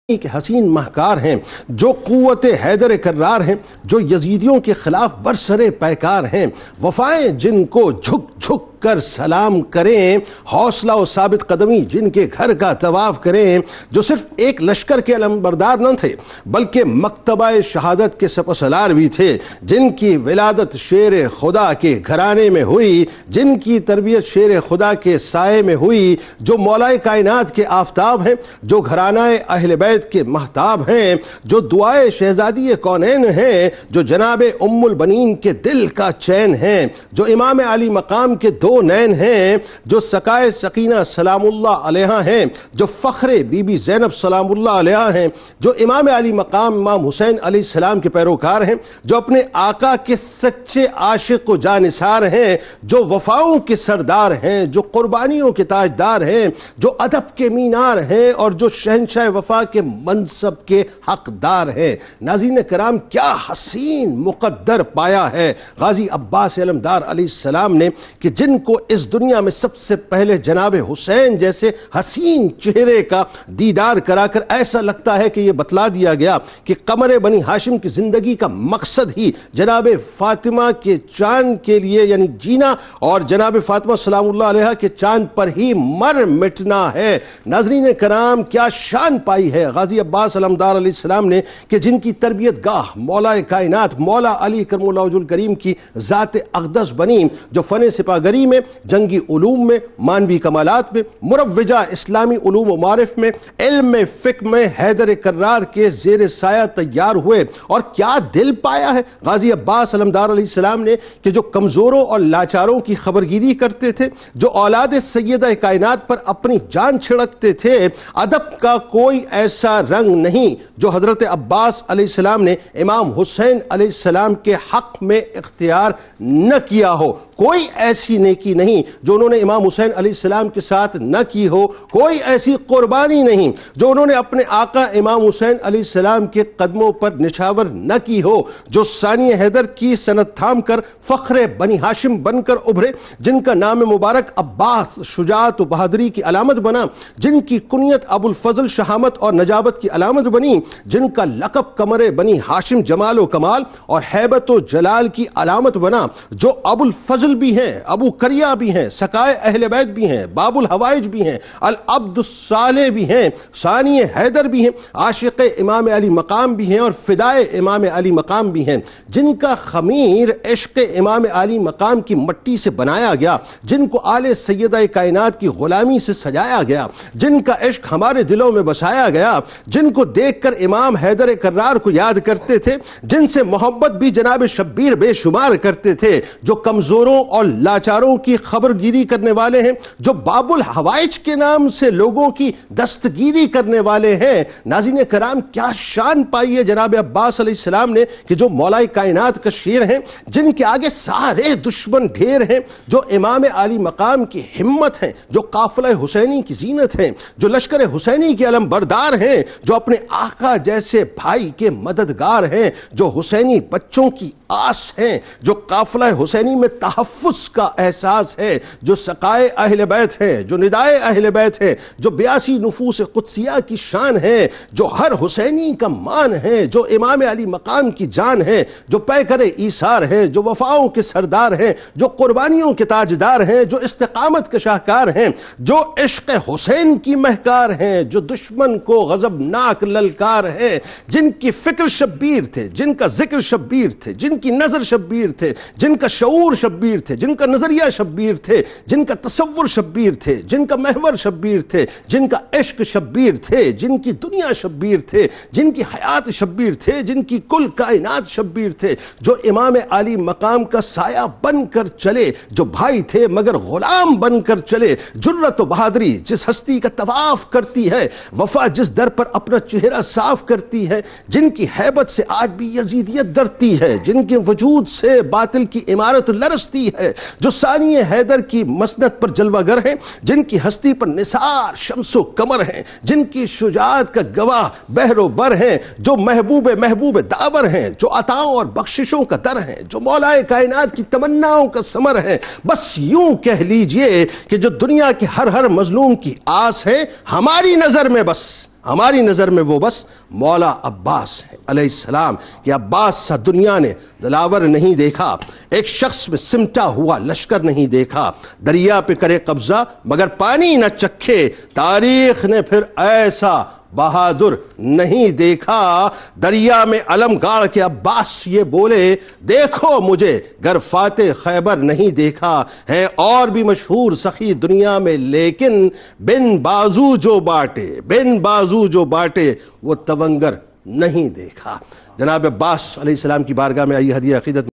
کہ حسین مہکار ہیں، جو قوت حیدر کرار ہیں، جو یزیدیوں کے خلاف برسر پیکار ہیں، وفائیں جن کو جھک جھک کر سلام کریں، حوصلہ و ثابت قدمی جن کے گھر کا طواف کریں، جو صرف ایک لشکر کے علمبردار نہ تھے بلکہ مکتبہ شہادت کے سپاسالار بھی تھے، جن کی ولادت شیر خدا کے گھرانے میں ہوئی، جن کی تربیت شیر خدا کے سائے میں ہوئی، جو مولائے کائنات کے آفتاب ہیں، جو گھرانہ اہل بیت کے مہتاب ہیں، جو دعائے شہزادی کونین ہیں، جو جناب ام البنین کے دل کا چین ہیں، جو امام علی مقام کے دو نین ہیں، جو سقائے سکینہ سلام اللہ علیہ ہیں، جو فخر بی بی زینب سلام اللہ علیہ ہیں، جو امام علی مقام امام حسین علیہ السلام کے پیروکار ہیں، جو اپنے آقا کے سچے عاشق و جانثار ہیں، جو وفاؤں کے سردار ہیں، جو قربانیوں کے تاجدار ہیں، جو ادب کے مینار ہیں اور جو شہنشاہ وفا کے منصب کے حقدار ہیں۔ ناظرین کرام، کیا حسین مقدر پایا ہے غازی عباس علمدار علیہ السلام نے کہ جن کو اس دنیا میں سب سے پہلے جناب حسین جیسے حسین چہرے کا دیدار کرا کر ایسا لگتا ہے کہ یہ بتلا دیا گیا کہ قمر بنی ہاشم کی زندگی کا مقصد ہی جناب فاطمہ کے چاند کے لیے یعنی جینا اور جناب فاطمہ سلام اللہ علیہ کے چاند پر ہی مر مٹنا ہے۔ ناظرین کرام، کیا شان پائی ہے غازی عباس علمدار علیہ السلام نے کہ جن کی تربیت گاہ مولا کائنات مولا علی کرم اللہ وجہ الکریم کی ذات اقدس بنی، جو فن سپاہگری میں، جنگی علوم میں، مانوی کمالات میں، مروجہ اسلامی علوم و معارف میں، علم فقہ میں حیدر کرار کے زیر سایہ تیار ہوئے۔ اور کیا دل پایا ہے غازی عباس علمدار علیہ السلام نے کہ جو کمزوروں اور لاچاروں کی خبرگیری کرتے تھے، جو اولاد سیدہ کائنات پر اپنی جان چھڑکتے تھے۔ ادب کا کوئی ایسا رنگ نہیں جو حضرت عباس علیہ السلام نے امام حسین علیہ السلام کے حق میں اختیار نہ کیا ہو، کوئی ایسی نیکی نہیں جو انہوں نے امام حسین علیہ السلام کے ساتھ نہ کی ہو، کوئی ایسی قربانی نہیں جو انہوں نے اپنے آقا امام حسین علیہ السلام کے قدموں پر نچھاور نہ کی ہو، جو ثانی حیدر کی سند تھام کر فخر بنی ہاشم بن کر ابھرے، جن کا نام مبارک عباس شجاعت و بہادری کی علامت بنا، جن کی کنیت ابو الفضل شہامت اور نجابت کی علامت بنی، جن کا لقب قمر بنی ہاشم جمال و کمال اور ہیبت و جلال کی علامت بنا، جو ابو الفضل بھی ہیں، ابو کریا بھی ہیں، سقائے اہل بیت بھی ہیں، باب الحوائج بھی ہیں، العبد الصالح بھی ہیں، ثانی حیدر بھی ہیں، عاشق امام علی مقام بھی ہیں اور فدائے امام علی مقام بھی ہیں، جن کا خمیر عشق امام علی مقام کی مٹی سے بنایا گیا، جن کو آل سیدہ کائنات کی غلامی سے سجایا گیا، جن کا عشق ہمارے دلوں میں بسایا گیا، جن کو دیکھ کر امام حیدر کرار کو یاد کرتے تھے، جن سے محبت بھی جناب شبیر بے شمار کرتے تھے، جو کمزوروں اور لاچاروں کی خبرگیری کرنے والے ہیں، جو باب الحوائج کے نام سے لوگوں کی دستگیری کرنے والے ہیں۔ ناظرین کرام، کیا شان پائی ہے جناب عباس علیہ السلام نے کہ جو مولا کائنات کا شیر ہیں، جن کے آگے سارے دشمن ڈھیر ہیں، جو امام علی مقام کی ہمت ہیں، جو قافلہ حسینی کی زینت ہیں، جو لشکر حسینی کے علم بردار ہیں، جو اپنے آقا جیسے بھائی کے مددگار ہیں، جو حسینی بچوں کی آس ہیں، جو قافلہ حسینی میں تحفظ کا احساس ہے، جو سقائے اہل بیت ہیں، جو ندائے اہل بیت ہیں، جو 82 نفوس قدسیہ کی شان ہے، جو ہر حسینی کا مان ہے، جو امام علی مقام کی جان ہے، جو پیکر ایثار ہیں، جو وفاؤں کے سردار ہیں، جو قربانیوں کے تاجدار ہیں، جو استقامت کے شاہکار ہیں، جو عشق حسین کی مہکار ہیں، جو دشمن کو غضبناک للکار ہیں، جن کی فکر شبیر تھے، جن کا ذکر شبیر تھے، جن کی نظر شبیر تھے، جن کا شعور شبیر تھے، جن کا نظریہ شبیر تھے، جن کا تصور شبیر تھے، جن کا محور شبیر تھے، جن کا عشق شبیر تھے، جن کی دنیا شبیر تھے، جن کی حیات شبیر تھے، جن کی کل کائنات شبیر تھے، جو امام علی مقام کا سایہ بن کر چلے، جو بھائی تھے مگر غلام بن کر چلے، جرت و بہادری جس ہستی کا طواف کرتی ہے، وفا جس در پر اپنا چہرہ صاف کرتی ہے، جن کی ہیبت سے آج بھی یزیدیت ڈرتی ہے، جن کے وجود سے باطل کی عمارت لرزتی ہے، جو ثانی حیدر کی مسند پر جلوہ گر ہیں، جن کی ہستی پر نثار شمس و قمر ہیں، جن کی شجاعت کا گواہ بحر و بر ہیں، جو محبوب داور ہیں، جو عطاؤں اور بخششوں کا در ہیں، جو مولا کائنات کی تمناؤں کا ثمر ہیں۔ بس یوں کہہ لیجئے کہ جو دنیا کے ہر مظلوم کی آس ہے، ہماری نظر میں بس ہماری نظر میں وہ بس مولا عباس ہے علیہ السلام کہ عباس سا دنیا نے دلاور نہیں دیکھا، ایک شخص میں سمٹا ہوا لشکر نہیں دیکھا، دریا پہ کرے قبضہ مگر پانی نہ چکھے، تاریخ نے پھر ایسا بہادر نہیں دیکھا۔ دریا میں علم گاڑ کے عباس یہ بولے، دیکھو مجھے گر فاتح خیبر نہیں دیکھا، ہے اور بھی مشہور سخی دنیا میں لیکن بن بازو جو باٹے وہ تونگر نہیں دیکھا۔ جناب عباس علیہ السلام کی بارگاہ میں آئی ہدیہ عقیدت